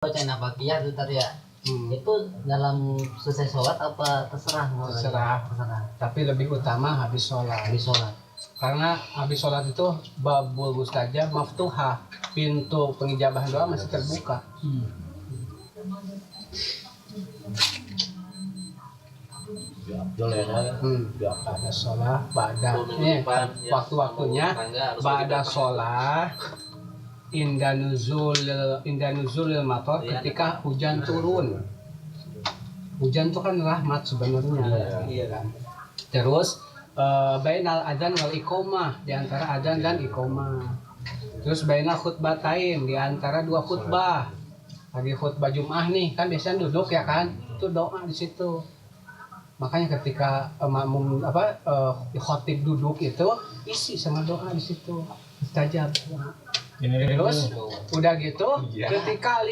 Bacaan apa kia tuh tadi ya. Itu dalam selesai sholat apa terserah? Terserah. Tapi lebih utama habis sholat. Karena habis sholat itu babul mustajab maftuhah, pintu pengijabahan doa masih terbuka. Pada sholat, waktu-waktunya pada sholat. Indah nuzulil mator, ketika hujan turun. Hujan itu kan rahmat sebenarnya. Iya kan. Terus bainal adzan wal iqomah, di antara adzan dan iqomah. Terus bainal khutbatain, di antara dua khutbah. Lagi khutbah Jumat nih, kan biasanya duduk ya kan? Itu doa di situ. Makanya ketika makmum khotib duduk itu isi sama doa di situ. Mustajab. Terus udah gitu ketika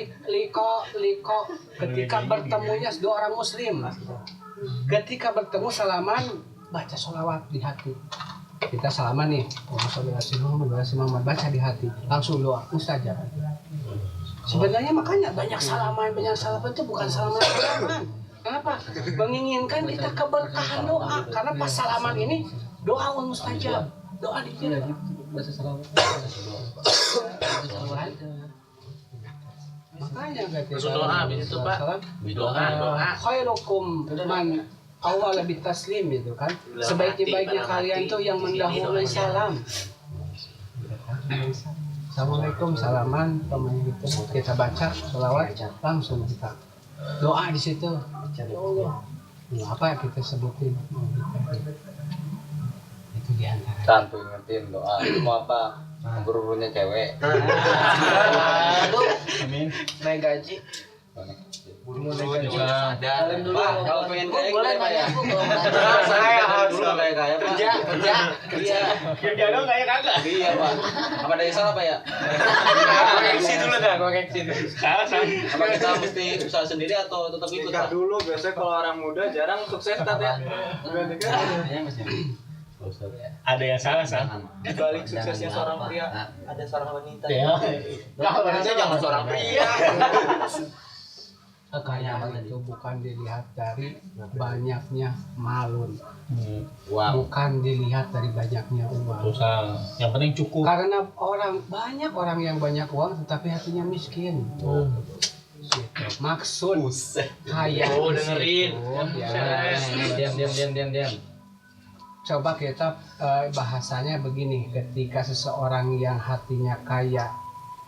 ketika bertemunya dua orang muslim, ketika bertemu salaman baca sholawat di hati. Kita salaman nih, Muhammad baca di hati, langsung doa mustajab. Sebenarnya makanya banyak salaman itu bukan salaman. Kenapa? Menginginkan kita keberkahan doa, karena pas salaman ini doa mustajab, doa dikira baca salawat. Makanya ketika doa habis itu Pak, doa khairukum man awal lebih taslim itu kan, sebaik-baiknya kalian tuh yang mendahului salam. Assalamualaikum, salaman, kemudian gitu kita baca salawat, langsung kita doa di situ. Ya Allah, apa kita sebutin itu di antara. Santuy ngertiin doa itu mau apa? Berurunya cewek. Aduh, Amin. naik gaji. Dalam dulu. Pak, kalau pengen kaya Boleh Pak ya. Saya Dulu kayak kaya Pak. kerja dong kayak kagak. Iya Pak. Apa dari salah Pak ya? Koreksi dulu dah, koreksi. Salah. Apa kita mesti usaha sendiri atau tetap ikut Pak? Dulu biasanya kalau orang muda jarang sukses Tat ya. Ada yang salah Di balik suksesnya seorang pria ada seorang wanita. Kalau wanita jangan seorang pria. Kekayaan itu bukan dilihat dari banyaknya malun, bukan dilihat dari banyaknya uang. Yang penting cukup. Karena banyak orang yang banyak uang tetapi hatinya miskin. Maksud kaya. Oh, dengerin. Diam. Coba kita bahasanya begini, ketika seseorang yang hatinya kaya,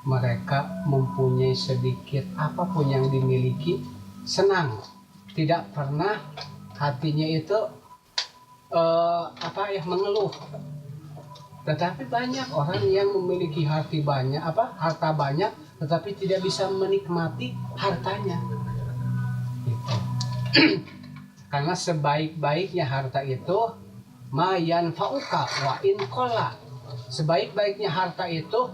mereka mempunyai sedikit apapun yang dimiliki, senang, tidak pernah hatinya itu mengeluh. Tetapi banyak orang yang memiliki harta banyak tetapi tidak bisa menikmati hartanya. Gitu. Karena sebaik-baiknya harta itu mayan fauka wa in qalla. Sebaik-baiknya harta itu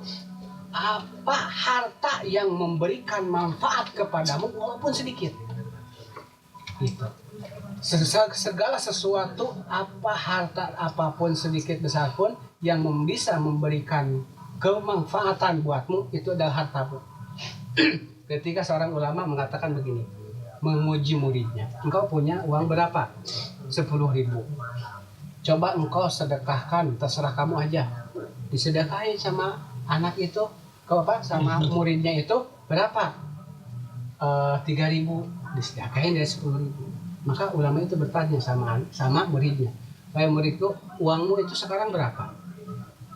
apa harta yang memberikan manfaat kepadamu walaupun sedikit. Gitu. Segala sesuatu, harta apapun sedikit besar pun yang bisa memberikan kemanfaatan buatmu itu adalah hartamu. Ketika seorang ulama mengatakan begini, menguji muridnya, engkau punya uang berapa? 10.000. Coba engkau sedekahkan, terserah kamu aja. Disedekahin sama anak itu, sama muridnya itu berapa? 3.000. Disedekahin dari 10.000. Maka ulama itu bertanya sama muridnya, "Wahai muridku, uangmu itu sekarang berapa?"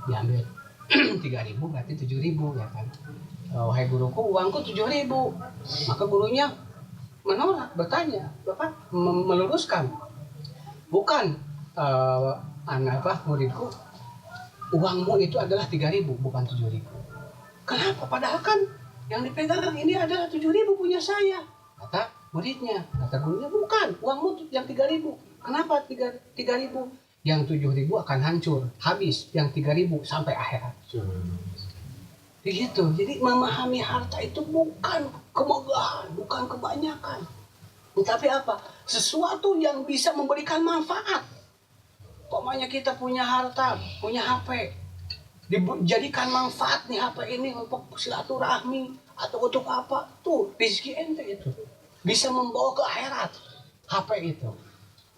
Diambil 3.000 berarti 7.000 ya kan. "Wahai guruku, uangku 7.000." Maka gurunya menolak, bertanya, meluruskan, "Bukan, muridku, uangmu itu adalah 3.000 bukan 7.000. Kenapa? Padahal kan yang dipegang ini adalah 7.000 punya saya." Kata muridnya, kata gurunya, "Bukan, uangmu yang 3.000. Kenapa 3.000? Yang 7.000 akan hancur, habis. Yang 3.000 sampai akhirat." Begitu. Jadi memahami harta itu bukan kemegahan, bukan kebanyakan. Tapi apa? Sesuatu yang bisa memberikan manfaat. Pokoknya kita punya harta, punya HP, dijadikan manfaat nih HP ini untuk silaturahmi, atau untuk apa? Tuh, rezeki ente itu. Bisa membawa ke akhirat. HP itu.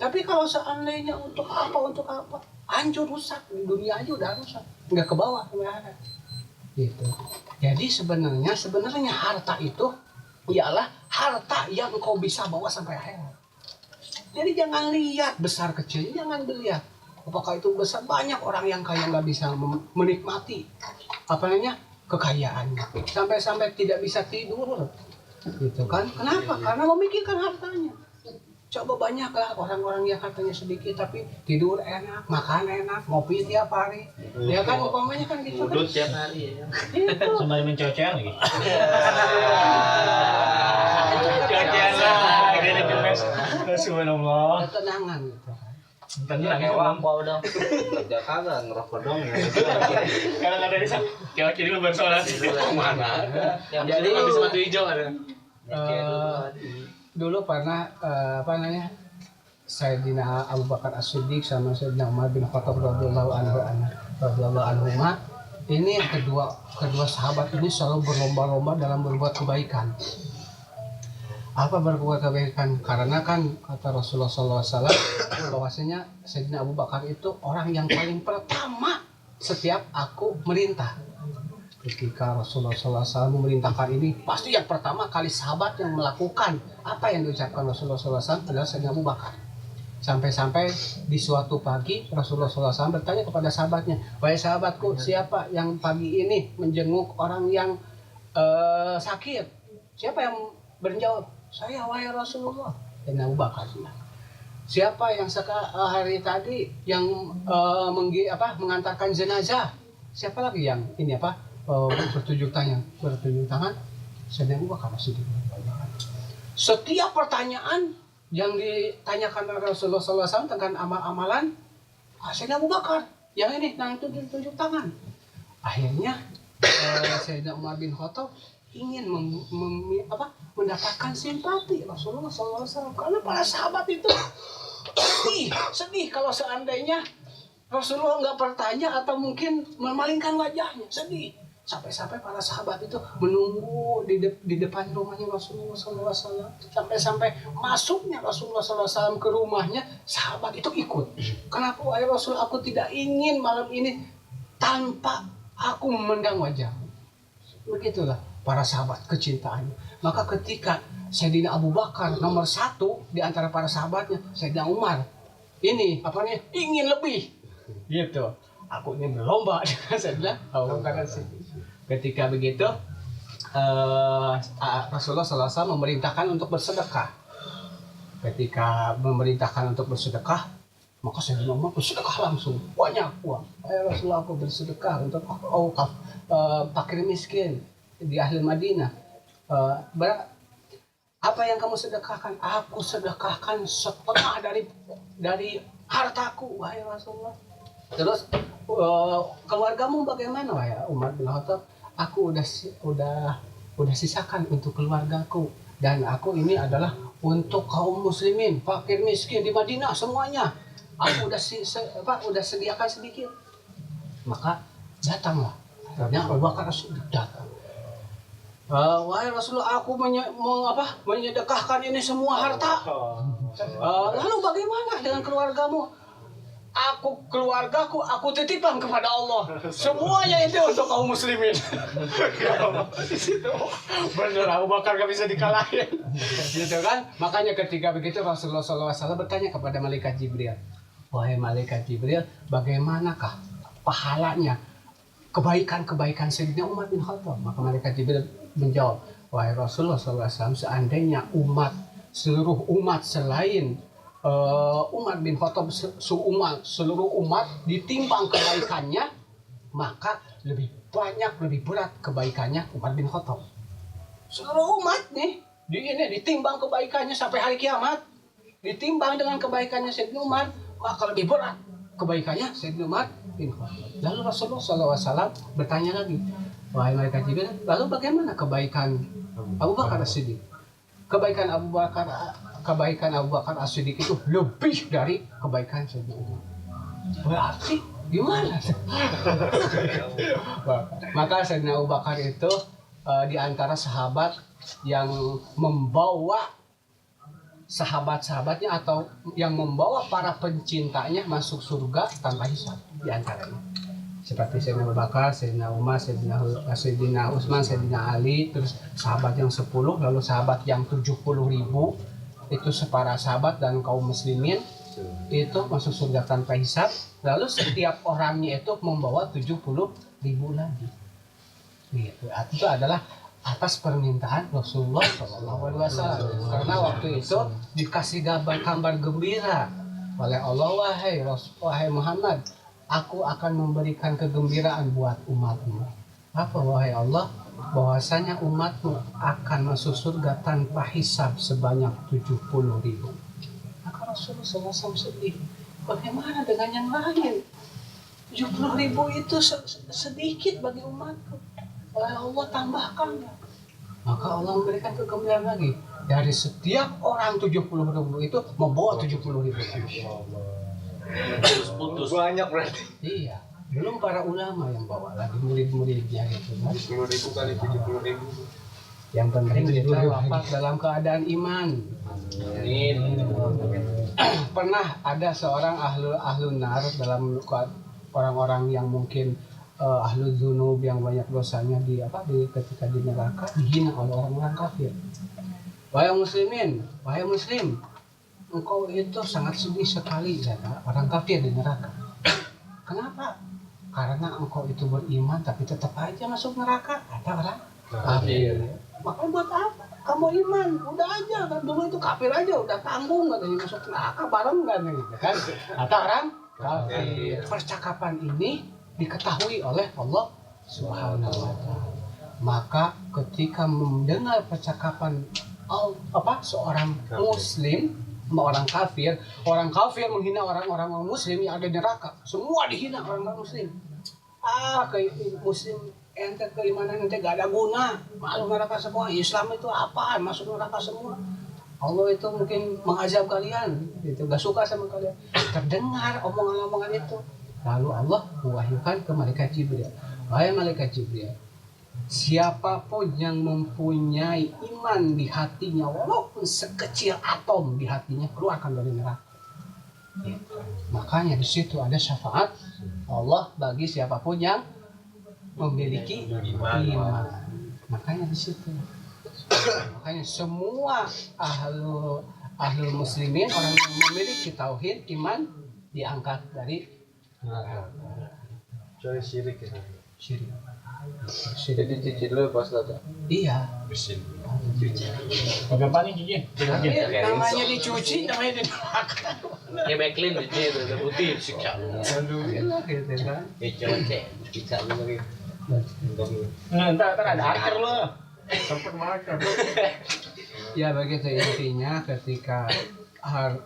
Tapi kalau seandainya untuk apa? Hancur, rusak. Di dunia aja udah rusak. Nggak ke bawah, ke akhirat. Gitu. Jadi sebenarnya harta itu ialah harta yang kau bisa bawa sampai akhirat. Jadi jangan lihat besar kecil, jangan dilihat. Apakah itu besar? Banyak orang yang kaya nggak bisa menikmati kekayaannya. Sampai tidak bisa tidur. Gitu kan? Kenapa? Karena memikirkan hartanya. Coba banyaklah orang-orang yang hartanya sedikit tapi tidur enak, makan enak, ngopi tiap hari. Ya kan umpamanya kan gitu kan. Tiap hari ya. Itu. Sembari mencocean lagi. Cocean lah. Gini gemes. Subhanallah. Ketenangan gitu kan. Tenang ya, Wampau dong. Kerja kagak ngerokok dong. kalau nggak dari sana, kayak kiri bersolat. Mana? Jadi habis batu hijau ada. Dulu pernah Sayyidina Abu Bakar As-Siddiq sama Sayyidina Umar bin Khattab radhiyallahu anhu. Ini kedua sahabat ini selalu berlomba-lomba dalam berbuat kebaikan. Apa berbuat kebaikan? Karena kan kata Rasulullah SAW bahwasanya Sayyidina Abu Bakar itu orang yang paling pertama setiap aku merintah. Ketika Rasulullah SAW memerintahkan ini, pasti yang pertama kali sahabat yang melakukan apa yang diucapkan Rasulullah SAW adalah Sayyidina Abu Bakar. Sampai-sampai di suatu pagi Rasulullah SAW bertanya kepada sahabatnya, wahai sahabatku, siapa yang pagi ini menjenguk orang yang sakit? Siapa yang menjawab? Saya, wahai Rasulullah. Sayyidina Abu Bakar. Siapa yang hari tadi yang mengantarkan jenazah? Siapa lagi yang ini bertunjuk tangan? Sayyidina Abu Bakar As-Siddiq. Setiap pertanyaan yang ditanyakan oleh Rasulullah SAW tentang amal-amalan, Sayyidina Abu Bakar yang ini tunjuk tangan. Akhirnya Sayyidina Umar bin Khattab ingin mendapatkan simpati Rasulullah SAW karena para sahabat itu sedih kalau seandainya Rasulullah nggak bertanya atau mungkin memalingkan wajahnya, sedih. Sampai-sampai para sahabat itu menunggu di depan rumahnya Rasulullah SAW. Sampai-sampai masuknya Rasulullah SAW ke rumahnya, sahabat itu ikut. Kenapa wahai Rasul, aku tidak ingin malam ini tanpa aku memandang wajah. Begitulah para sahabat kecintaannya. Maka ketika Sayyidina Abu Bakar nomor 1 di antara para sahabatnya, Sayyidina Umar ini ingin lebih. Gitu. Aku ini berlomba dengan Sayyidina Abu Bakar. Ketika begitu Rasulullah SAW memerintahkan untuk bersedekah. Ketika memerintahkan untuk bersedekah, maka Sayyidina Umar bersedekah langsung banyak uang. Rasulullah, aku bersedekah untuk fakir miskin di ahli Madinah. Apa yang kamu sedekahkan? Aku sedekahkan setengah dari hartaku, wahai Rasulullah. Terus keluargamu bagaimana, wahai Umar bin Khattab? Aku udah sisakan untuk keluargaku, dan aku ini adalah untuk kaum muslimin, fakir miskin di Madinah semuanya. Aku udah sediakan sedikit. Maka datanglah. Akhirnya Abu Bakar datang. Wahai Rasulullah, aku menyedekahkan ini semua harta. Lalu bagaimana dengan keluargamu? Keluargaku aku titipkan kepada Allah. Semuanya itu untuk kaum muslimin. Bener, Abu Bakar gak bisa dikalahin. Gitu kan? Makanya ketika begitu Rasulullah SAW bertanya kepada Malaikat Jibril, wahai Malaikat Jibril, bagaimanakah pahalanya kebaikan-kebaikan Sayyidina Umar bin Khattab? Maka Malaikat Jibril menjawab, wahai Rasulullah SAW, seandainya seluruh umat selain Umar bin Khattab, seluruh umat ditimbang kebaikannya, maka lebih berat kebaikannya Umar bin Khattab. Seluruh umat nih ditimbang kebaikannya sampai hari kiamat, ditimbang dengan kebaikannya Sayyidina Umar, maka lebih berat kebaikannya Sayyidina Umar bin Khattab. Lalu Rasulullah SAW bertanya lagi, wahai Malaikat Jibril, lalu bagaimana kebaikan Abu Bakar As-Siddiq? Kebaikan Abu Bakar As-Siddiq itu lebih dari kebaikan Sayyidina Umar. Berarti gimana? Maka Sayyidina Abu Bakar itu di antara sahabat yang membawa sahabat-sahabatnya atau yang membawa para pencintanya masuk surga tanpa hisab di antaranya. Seperti Sayyidina Abu Bakar, Sayyidina Umar, Sayyidina Utsman, Sayyidina Ali, terus sahabat yang 10, lalu sahabat yang 70.000 itu para sahabat dan kaum muslimin itu masuk surga tanpa hisab. Lalu setiap orangnya itu membawa 70.000 lagi. Gitu. Itu adalah atas permintaan Rasulullah SAW. Karena waktu itu dikasih kabar gembira oleh Allah, wahai Muhammad, aku akan memberikan kegembiraan buat umatmu. Apa wahai Allah? Bahwasanya umatmu akan masuk surga tanpa hisab sebanyak 70.000. Maka Rasulullah SAW sedih. Bagaimana dengan yang lain? 70.000 itu sedikit bagi umatku. Oleh Allah tambahkan. Maka Allah memberikan kegembiraan lagi. Dari setiap orang 70.000 itu membawa 70.000 lagi. Putus. Banyak berarti. Iya. Belum para ulama yang bawa lagi murid-muridnya gitu kan. 10.000 kali 70.000. Yang penting kita wafat dalam keadaan iman. Amin. Pernah ada seorang ahlu nar dalam orang-orang yang mungkin ahlu dzunub yang banyak dosanya ketika di neraka dihina oleh orang-orang kafir. Wahai muslimin, wahai muslim, engkau itu sangat sedih sekali kata orang kafir di neraka. Kenapa? Karena engkau itu beriman tapi tetap aja masuk neraka, kata orang kafir. Maka buat apa? Kamu iman, udah aja kan dulu itu kafir aja udah tanggung katanya masuk neraka bareng kan gitu kan. Kata orang kafir. Percakapan ini diketahui oleh Allah Subhanahu wa taala. Maka ketika mendengar percakapan seorang muslim sama orang kafir menghina orang-orang muslim yang ada di neraka. Semua dihina orang-orang muslim. Muslim ente keimanan ente gak ada guna, masuk neraka semua. Islam itu apa? Masuk neraka semua. Allah itu mungkin mengazab kalian, itu gak suka sama kalian. Terdengar omongan-omongan itu. Lalu Allah mewahyukan ke malaikat Jibril. Wahai malaikat Jibril, siapapun yang mempunyai iman di hatinya, walaupun sekecil atom di hatinya, keluarkan dari neraka. Makanya di situ ada syafaat Allah bagi siapapun yang memiliki iman. Makanya di situ. Makanya semua ahlu muslimin, orang yang memiliki tauhid iman diangkat dari Coy syirik ya. syirik. Jadi cuci dulu pas datang. Iya. Bagaimana cuci? Namanya dicuci, namanya dimakan. Ya backlink cuci itu udah putih siksa. Alhamdulillah gitu kan. Ya coba cek, bisa lagi. Entar ada akhir lo. Sempat makan. Ya begitu intinya ketika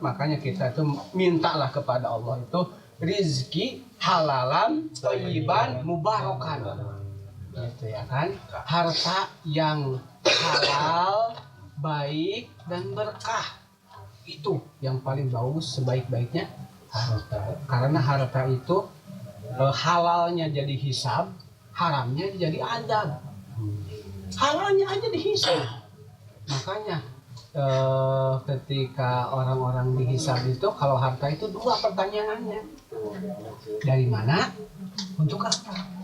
makanya kita itu mintalah kepada Allah itu rizki halalan thayyiban mubarakan. Gitu ya kan, harta yang halal, baik dan berkah, itu yang paling bagus sebaik-baiknya harta. Karena harta itu halalnya jadi hisab, haramnya jadi adab. Halalnya aja dihisab. Makanya ketika orang-orang dihisab itu, kalau harta itu dua pertanyaannya, dari mana, untuk apa.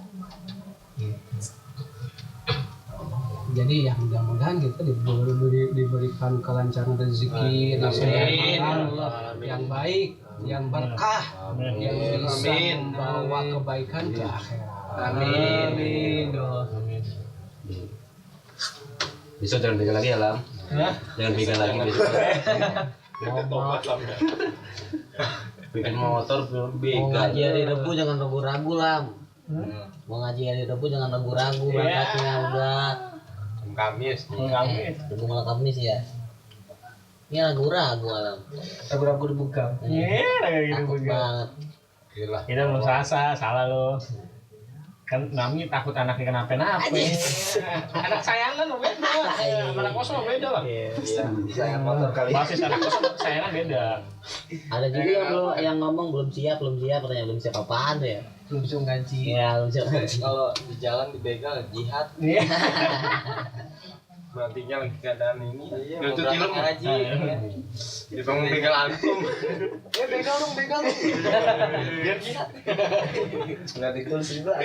Jadi ya mudah-mudahan kita diberikan kelancaran rezeki, yang baik, yang berkah, yang bisa membawa kebaikan ke akhirat. Amin. Besok jangan pegang lagi ya Lam. Jangan pegang lagi besok. Bikin motor Mau begal. ngaji hari Rebu jangan ragu-ragu lah. Mau ngaji hari Rebu jangan ragu-ragu berangkatnya udah. Kamis. Rebu malam Kamis ya. Ini ragu-ragu alam. Ragu-ragu dibuka. Iya, Takut banget. Gila. Kita belum salah lo. Kan Nami takut anaknya kenapa-napa. Anak sayangan lo beda. Anak kos mah beda lah. Sayang motor kali. Basis anak kos sama sayangan beda. Ada juga yang ngomong belum siap katanya belum siap apaan tuh ya. Belum bisa ngaji. Iya, belum siap. Kalau di jalan dibegal jihad. Iya. Berartinya lagi keadaan ini. Iya, Itu mau film berangkat ngaji. Itu mau begal antum. Ya begal dong. Biar jihad. Enggak ditulis juga.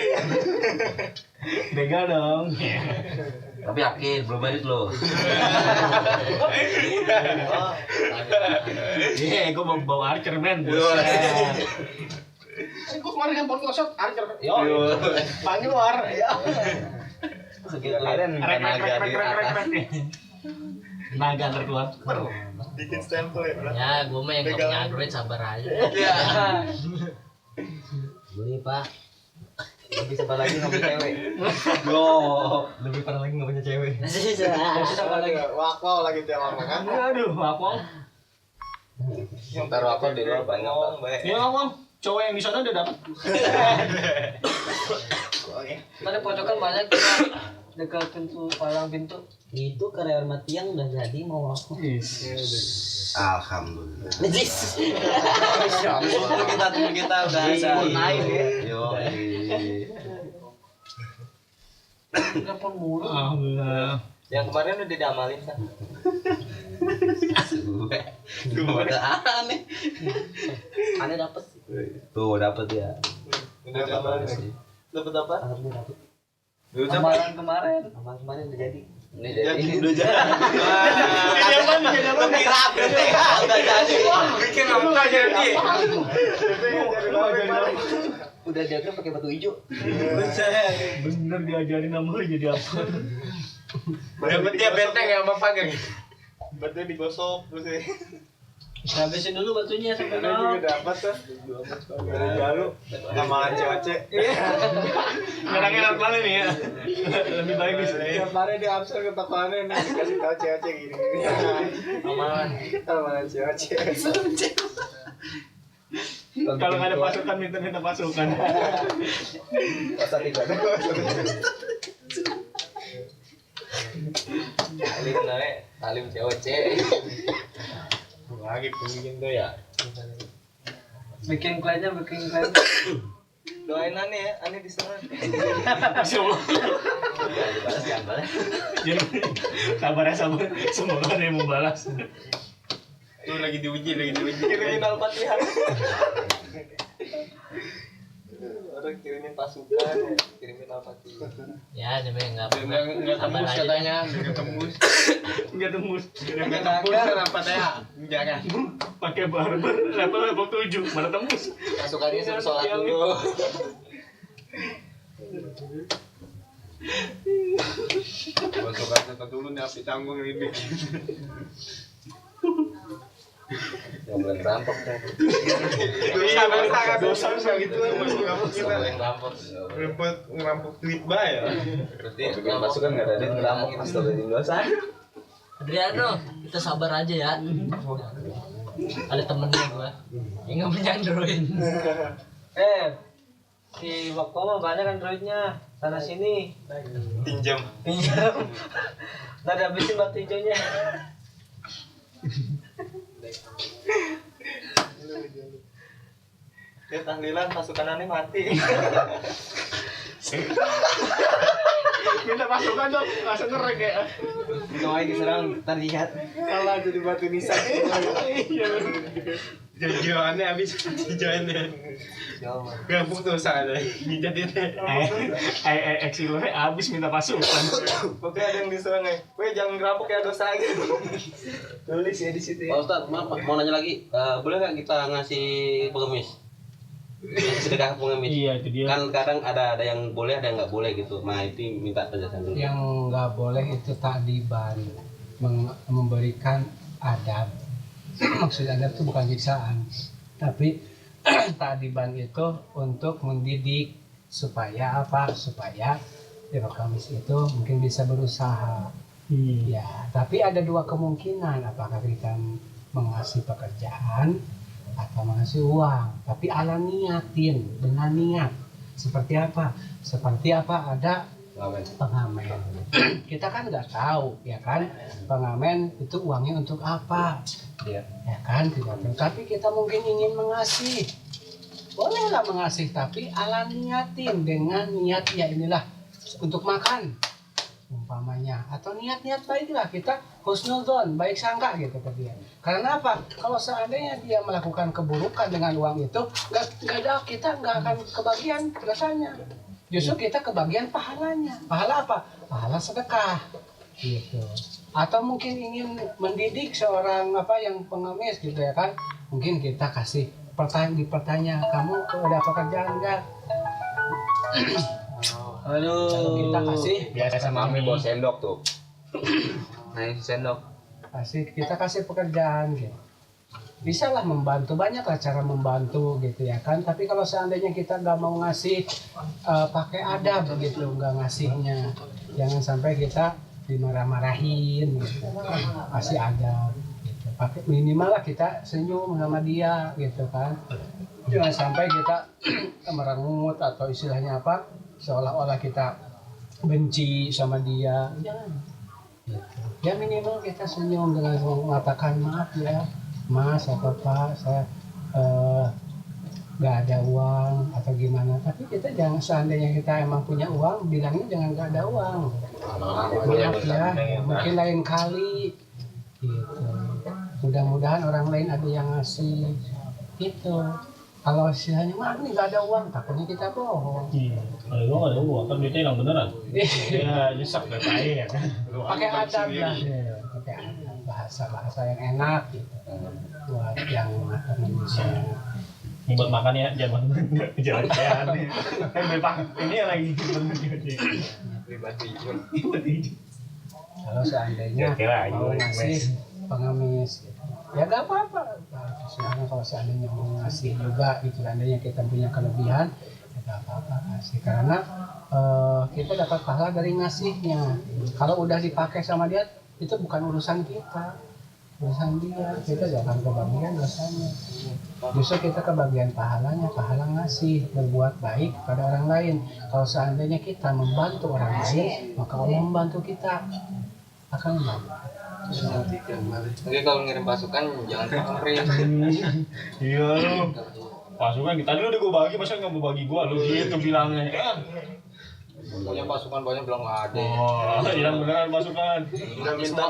Begal dong. Tapi yakin belum balik lo. Iya, gue bawa Archer men. Gue kemarin handphone kosong Archer. Yo. Panggil luar. Segitu kalian Rek. di Naga terkeluar. Bikin stempel ya, Bro. Ya, gue mah yang gak punya Android sabar aja. Beli Pak. Lebih sabar lagi nggak punya cewek. Lebih parah lagi nggak punya cewek. Sabar lagi. Wow lagi tiap lama kan. Aduh, Wapong. Ntar aku di luar banyak. Iya, Wapong. Cowok yang di sana udah dapat. Tadi pojokan banyak dekat pintu palang pintu. Itu karyawan Matiang udah jadi mau aku. Alhamdulillah. Kita udah bisa naik ya. Yo. Telepon mulu. Alhamdulillah. Yang kemarin udah diamalin kan. Udah aneh. Aneh dapet. Tuh dapat ya. Udah diamalin. Dapat apa? Alhamdulillah dapet. Amalan kemarin. Amalan kemarin udah jadi. Ini jadi. Udah jadi. Udah jadi. Bikin apa jadi? Udah diagram pakai batu hijau. Bener diajarin nama lu jadi apa? Dapat dia benteng ya Bapak geng. Batunya digosok terus ya. Habisin dulu batunya sampai Juga dapat tuh. Dari jalu. Amalan cewek. Ngerang-ngerang mana nih ya? Lebih baik bisa. Tiap hari di absen ke tokoannya nih kasih tahu cewek gini. Amalan cewek. Kalau nggak ada pasukan minta pasukan. Pasal tiga. Talim cewek. Lagi pengin tuh ya. Bikin kliennya. Doain Ani ya, Ani diserang. Masya Allah. Jadi sabar ya sabar. Semoga ada yang mau balas. Tuh lagi diuji. Kirimin Al-Fatihah. Orang kirimin pasukan, kirimin Al-Fatihah. Ya, namanya Enggak sabar tembus aja. katanya, enggak tembus. Enggak tembus. Enggak tembus kenapa teh? Jangan. Pakai barber level 7 mana tembus. Pasukannya suruh sholat dulu. Masuk dulu nih api tanggung ini. Yang belum rampok kan. Dosa gitu ngerampok tweet ya. Berarti pasukan enggak ada ngerampok astagfirullah dosa. Adriano, kita sabar aja ya. Ada temennya gua yang nggak punya Android. Si Wakko mah banyak Androidnya. Sana sini. Pinjam. Ntar dihabisin batu hijaunya. Ya tahlilan pasukan aneh mati. Minta pasukan dong, langsung ngerek ya. Doain diserang, ntar jihad. Kalah jadi batu nisan. Iya. Jajaannya habis jajaannya. Gak putus ada. Jadi Exilnya habis minta pasukan. Oke ada yang diserang ya. Weh jangan ngerampok ya dosa gitu. Tulis ya di situ ya. Pak Ustadz, maaf, mau nanya lagi, boleh nggak kita ngasih pengemis? Sedekah pengemis? Iya itu dia. Kan kadang ada yang boleh, ada yang nggak boleh gitu. Nah itu minta penjelasan dulu. Yang nggak boleh itu ta'diban, memberikan adab. Maksud adab itu bukan siksaan, tapi ta'diban itu untuk mendidik supaya apa? Supaya Dewa Kamis itu mungkin bisa berusaha. Ya, tapi ada dua kemungkinan, apakah kita mengasih pekerjaan atau mengasih uang, tapi ala niatin dengan niat Seperti apa? Seperti apa ada pengamen. Kita kan nggak tahu, ya kan? Pengamen itu uangnya untuk apa? Ya kan, tidak tahu. Tapi kita mungkin ingin mengasih. Bolehlah mengasih, tapi ala niatin dengan niat ya inilah untuk makan umpamanya, atau niat-niat baiklah, kita husnudzon, baik sangka gitu ke dia. Karena apa? Kalau seandainya dia melakukan keburukan dengan uang itu, nggak ada, kita nggak akan kebagian dosanya. Justru kita kebagian pahalanya. Pahala apa? Pahala sedekah gitu. Atau mungkin ingin mendidik seorang yang pengemis gitu ya kan, mungkin kita kasih dipertanya, kamu ada pekerjaan enggak? Aduh. Kita kasih Biasa sama Mami bawa sendok tuh. Nah, ini sendok. kita kasih pekerjaan gitu. Bisa lah membantu, banyak lah cara membantu gitu ya kan. Tapi kalau seandainya kita nggak mau ngasih pakai adab begitu, nggak ngasihnya, jangan sampai kita dimarah-marahin gitu. Kasih adab gitu. Pakai minimal lah kita senyum sama dia gitu kan. Jangan sampai kita merengut atau istilahnya seolah-olah kita benci sama dia. Jangan gitu. Ya minimal kita senyum dengan mengatakan maaf ya Mas atau Pak, saya nggak ada uang atau gimana. Tapi kita jangan, seandainya kita emang punya uang, bilangnya jangan nggak ada uang. Maaf ya, mungkin lain kali gitu. Mudah-mudahan orang lain ada yang ngasih gitu. Kalau istilahnya maaf nih nggak ada uang, takutnya kita bohong. Iya. Kalau gua nggak ada uang, kan duitnya hilang beneran. Ya nyesek deh ya kan. Pakai adab lah, pakai adab, bahasa yang enak gitu. Buat yang Indonesia. Ini buat makan ya, jangan jangan. Kan bepak ini lagi Kalau seandainya Kira-kira mau ayo, ngasih pengemis gitu. Ya gak apa-apa. Sebenarnya kalau seandainya mau ngasih juga gitu, seandainya kita punya kelebihan, ya gak apa-apa kasih. Karena kita dapat pahala dari ngasihnya. Kalau udah dipakai sama dia, itu bukan urusan kita, urusan dia. Kita jangan kebagian dosanya. Justru kita kebagian pahalanya, pahala ngasih, berbuat baik pada orang lain. Kalau seandainya kita membantu orang lain, maka Allah membantu kita. Akan membantu. Oke, kalau ngirim pasukan jangan pakai. Iya lu. Pasukan tadi lu udah gua bagi, masa nggak mau bagi gua lu gitu bilangnya. Punya pasukan banyak bilang nggak ada. Oh, hilang beneran pasukan. Udah minta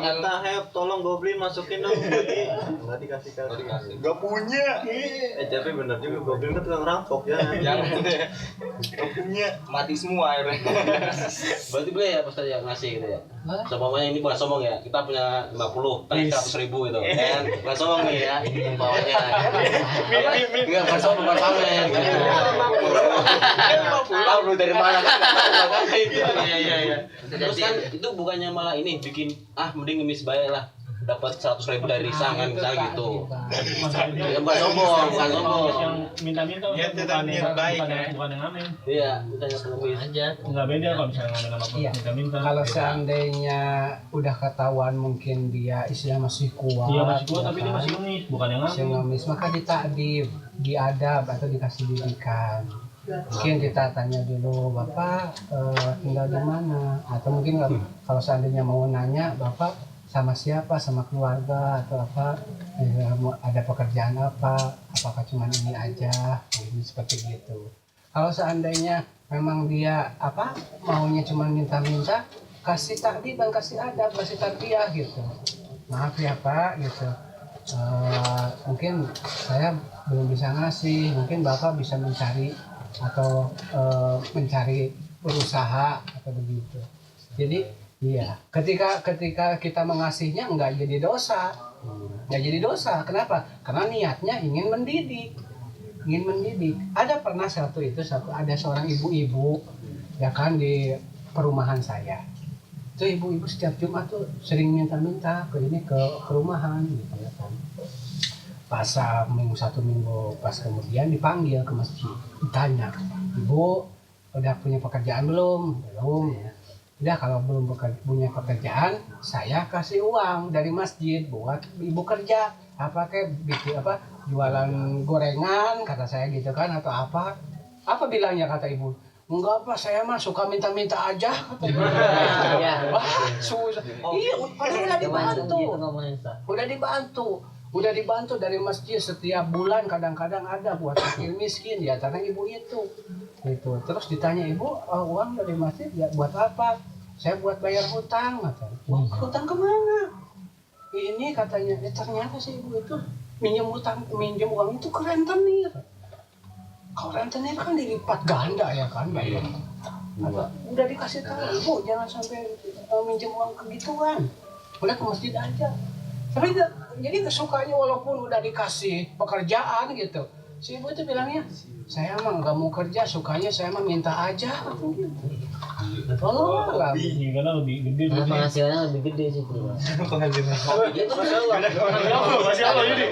tolong Goblin masukin dong. Nggak dikasih. Nggak punya. Tapi bener juga Goblin kan tukang rampok ya. Jangan deh. Nggak punya. Mati semua akhirnya. Berarti boleh ya Ustaz ya ngasih gitu ya. Semuanya ini bukan sombong ya. Kita punya 50, tapi 100.000 gitu. Kan? Bukan sombong nih ya. Bawahnya. Enggak bukan sombong, bukan pamer. Tahu lu dari mana kan? Iya. Terus kan itu bukannya malah ini bikin mending ngemis bayar lah, dapat 100.000 dari sangan misalnya gitu. Ya bukan sombong. Yang minta-minta bukan yang ngamen. Iya, ditanya pengemis aja. Enggak beda kalau misalnya ngamen sama Iya. minta-minta. Kalau seandainya udah ketahuan mungkin dia istilah masih kuat, Iya masih kuat, tapi dia kan? masih ngemis, bukan yang Masih ngamen. ngemis, maka ditakdib, diadab atau dikasih didikan. Mungkin kita tanya dulu, Bapak tinggal di mana? Atau mungkin kalau seandainya mau nanya, Bapak sama siapa, sama keluarga atau apa, ada pekerjaan apa, apakah cuma ini aja, ini seperti gitu. Kalau seandainya memang dia maunya cuma minta-minta, kasih takdib dan kasih adab, kasih tarbiyah gitu. Maaf ya Pak gitu. Mungkin saya belum bisa ngasih, mungkin Bapak bisa mencari atau mencari berusaha atau begitu. Jadi iya, ketika kita mengasihnya nggak jadi dosa, Kenapa? Karena niatnya ingin mendidik. Ada pernah ada seorang ibu-ibu ya kan di perumahan saya. Itu ibu-ibu setiap Jumat tuh sering minta-minta ke perumahan gitu ya kan. Pas satu minggu pas kemudian dipanggil ke masjid, ditanya, Ibu udah punya pekerjaan belum ya. Udah, kalau belum punya pekerjaan, saya kasih uang dari masjid buat ibu kerja, jualan gorengan kata saya gitu kan, atau apa Apa bilangnya kata ibu? Enggak Pak, saya mah suka minta-minta aja. Kata ibu. Iya. Wah, susah. Iya, padahal udah dibantu. Gitu ngomongin, Sa. Udah dibantu dari masjid setiap bulan, kadang-kadang ada buat fakir miskin di antara ibu itu. Gitu. Terus ditanya ibu, uang dari masjid ya buat apa? Saya buat bayar hutang, katanya. Hutang kemana? Ini katanya, ternyata si ibu itu minjem uang itu ke rentenir. Kalau rentenir kan dilipat ganda ya kan, bayar. Udah dikasih tahu ibu, jangan sampai minjem uang kegituan. Udah ke masjid aja. Tapi jadi kesukanya walaupun udah dikasih pekerjaan gitu, si ibu itu bilangnya, saya mah nggak mau kerja, sukanya saya mah minta aja. Oh, lah. Karena lebih gede. Nah, penghasilannya lebih gede sih bro. Itu masya Allah. Masih apa ini?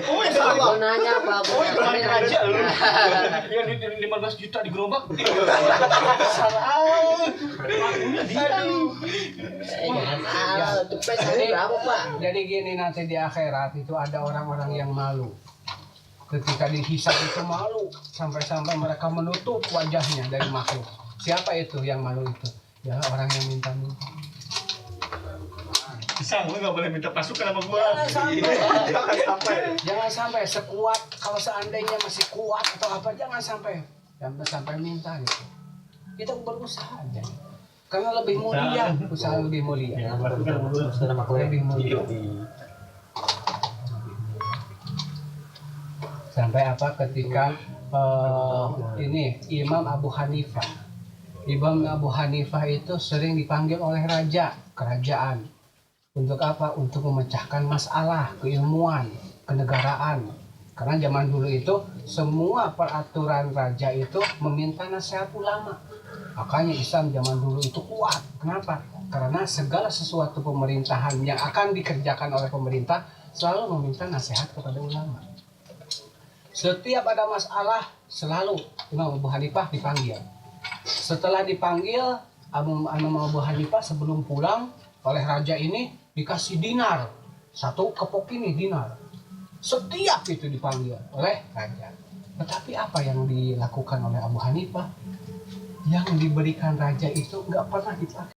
Gue nanya apa? Kemarin aja lu. Yang di 15 juta di gerobak. Jangan salah, cepet hari berapa Pak? Jadi gini, nanti di akhirat itu ada orang-orang yang malu. Ketika dihisab itu malu, sampai-sampai mereka menutup wajahnya dari makhluk. Siapa itu yang malu itu? Ya orang yang minta-minta. Pisang, lu nggak boleh minta pasukan sama gua. Jangan sampai sekuat, kalau seandainya masih kuat atau apa, jangan sampai minta gitu. Kita berusaha aja. Karena lebih mulia, usaha lebih mulia. Lebih mulia. Sampai apa ketika ini Imam Abu Hanifah itu sering dipanggil oleh raja kerajaan untuk apa? Untuk memecahkan masalah keilmuan, kenegaraan. Karena zaman dulu itu semua peraturan raja itu meminta nasihat ulama. Makanya Islam zaman dulu itu kuat. Kenapa? Karena segala sesuatu pemerintahan yang akan dikerjakan oleh pemerintah selalu meminta nasihat kepada ulama. Setiap ada masalah selalu Imam Abu Hanifah dipanggil. Setelah dipanggil, Imam Abu Hanifah sebelum pulang oleh raja ini dikasih dinar. Satu kepok ini dinar. Setiap itu dipanggil oleh raja. Tetapi apa yang dilakukan oleh Abu Hanifah? Yang diberikan raja itu nggak pernah dipakai.